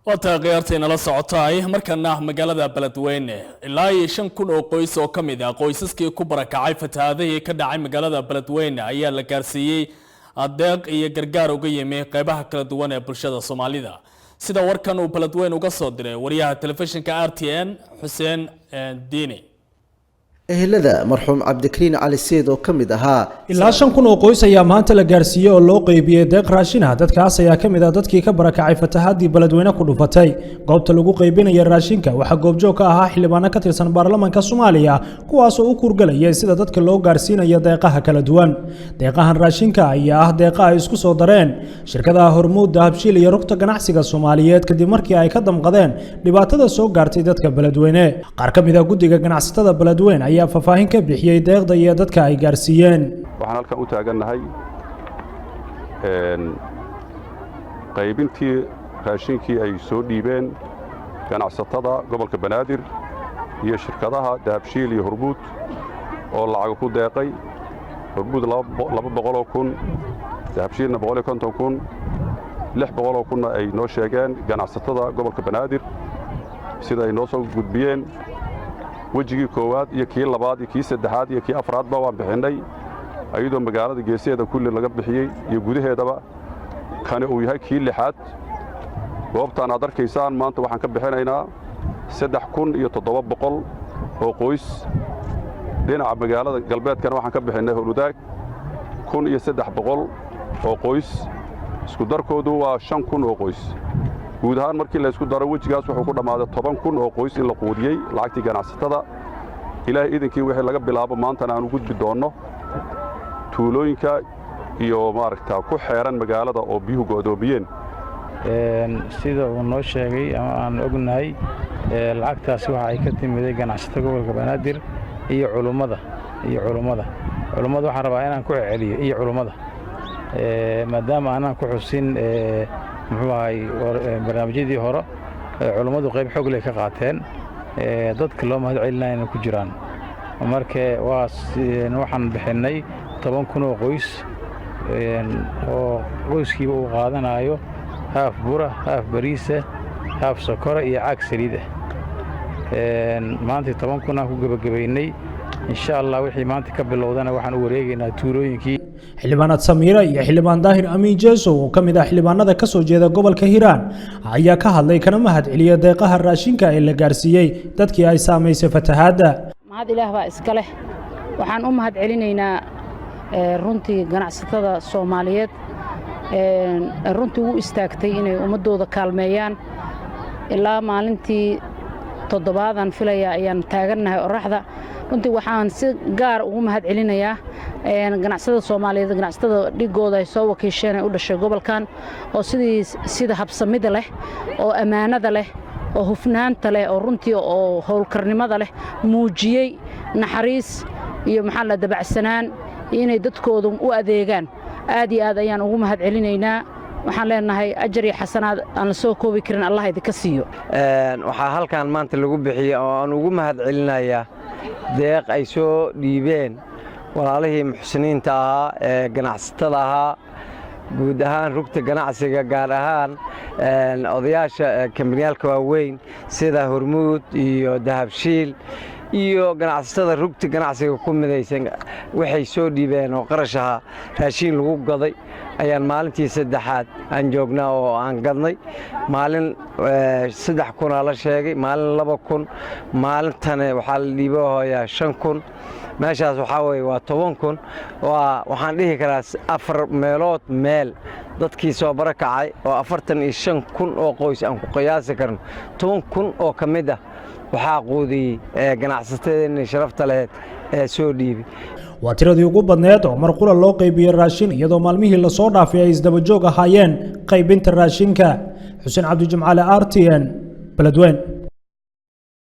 وتغيرتنا للصعطاي مركنا مقالة بلدوين إلا يشن كن أو قويس أو كميدا قويسكي كبرى كعيفة هذه كدعي مقالة بلدوين أيا لكارسيي الدق يقرقار وقيمي قيبها كلا دوانة برشادة الصومالي دا سيدا وركانو بلدوين وقصد ورياها التلفزيون كارتين حسين ديني ehelada marxuum cabdikariin cali seed oo kamid ahaa ilaa 5 kun oo qoys ayaa maanta la gaarsiiyay oo loo qaybiyay deeq raashin ah dadkaas ayaa kamid ah dadkii ka barakacay fatahaadii Beledweyne ku dhufatay goobta lagu qaybinayay raashinka waxa goobjoog ka ahaa xildhibaano ka tirsan baarlamaanka Soomaaliya kuwaas oo u kurgalayay sida dadka loo gaarsiinayo deeqaha kala duwan deeqahan raashinka ayaa ah deeqa ay isku soo dareen shirkadaha Hormuud Dahabshiil iyo rugta ganacsiga Soomaaliyeed kadib markii ay ka damqadeen dhibaatada soo gaartay dadka Beledweyne qaar kamid ah guddiga ganacsatada Beledweyne ayaa fafaahin ka bixiyay deeqda iyo dadka ay gaarsiiyeen waxaan halkan u taaganahay qaybintii raashinkii ay soo dhiibeen ganacsatada gobolka Banaadir iyo shirkadaha Dahabshiil iyo Hormuud oo lacag ku deeqay Hormuud 200,000 Dahabshiilna 150,000 600,000 ay noo sheegeen ganacsatada gobolka Banaadir sida ay noo soo gudbiyeen wajigii koowaad iyo kii labaad iyo kii saddexaad iyo kii afraad ba waan bixinay ayadoo magaalada geeseeda kulli laga bixiyay iyo gudaheedaba kan uu yahay kii lixaad goobtaan aad arkaysaan maanta waxaan ka bixinaynaa 3,700 oo qoys dhinaca magaalada galbeedkana waxaan ka bixinay Howlwadaag 1,300 oo qoys isku darkoodu waa 5,000 oo qoys guud ahaan markii la isku daro wajigaas wuxuu ku dhamaaday 10,000 oo qoys in la quudiyay lacagtii ganacsatada ilaahay idinkii wixii laga bilaabo maanta aan u gudbi doono tuulooyinka iyo maaragta ku xeeran magaalada oo biyuhu go'doomiyeen sida uu noo sheegay ama aan ognahay lacagtaas waxa ay ka timiday ganacsatada gobolka Banaadir iyo culimada waxaan rabaa inaan ku celiyo iyo culimada maadaama aanan ku xusin muxuu barnaamijyadii hore culimadu qayb xoog leh ka qaateen dadka loo mahad celinayna ku jiraan markee waxaan bixinay 10,000 oo qoys oo qoyskiiba uu qaadanayo haaf bura haaf bariisa haaf sokora iyo caag saliid ah maanta 10,000 aan ku gabagabaynay insha Allah wixii maanta ka bilowdana waxaan u wareegaynaa tuulooyinkii xildhibaanad Samiira iyo xildhibaan Daahir Amiin Jeeso oo kamid ah xildhibaanada ka soo jeeda gobolka Hiiraan ayaa ka hadlay kana mahad celiyay deeqaha raashinka ee la gaarsiiyay dadkii ay saameysay fatahaada mahad Ilaah baa iska leh waxaan u mahad celinaynaa runtii ganacsatada Soomaaliyeed runtii u istaagtay inay ummadooda kaalmeeyaan ilaa maalintii toddobaadan filaya ayaan taaganahay oraxda runtii waxaan si gaar ugu mahad celinayaa ganacsatada Soomaaliyeed ganacsatada dhigooda ay soo wakiisheen u dhashay gobolkan oo sida habsamida leh oo amaanada leh oo hufnaanta leh oo runtii oo howlkarnimada leh muujiyay naxariis iyo maxaa la dabacsanaan inay dadkooda u adeegaan aad iyo aad ayaan ugu mahad celinaynaa waxaan leenahay ajar iyo xasanaad aan la soo koobi karin Allah idinka siiyo waxaa halkan maanta lagu bixiyay oo aan ugu mahad celinayaa deeq ay soo dhiibeen walaalihii muxsiniinta ahaa ee ganacsatada ahaa guud ahaan rugta ganacsiga gaar ahaan odayaasha kambaniyalka waaweyn sida Hormuud iyo Dahabshiil iyo ganacsatada rugta ganacsiga ku midaysan waxay soo dhiibeen oo qarashaha raashin lagu gaday ayaan maalintii saddexaad aan joognaa oo aan gadnay maalin 3,000 la sheegay maalin 2,000 maalintana waxa la dhiibooyaa 5,000 meeshaas waxa weey waa 10,000 waxaan dhihi karaa 4 meelood meel dadkii soo barakacay oo 45,000 oo qoys aan ku qiyaasi karno 10,000 oo kamid ah waxa quudiyay ganacsatada sharafta leh ee soo dhiibay waa tiradii ugu badneed oo mar qura loo qaybiyay raashin iyadoo maalmihii la soo dhaafay ay isdaba joog ahaayeen qaybinta raashinka Xuseen Cabdi Jimcaale RTN Beledweyne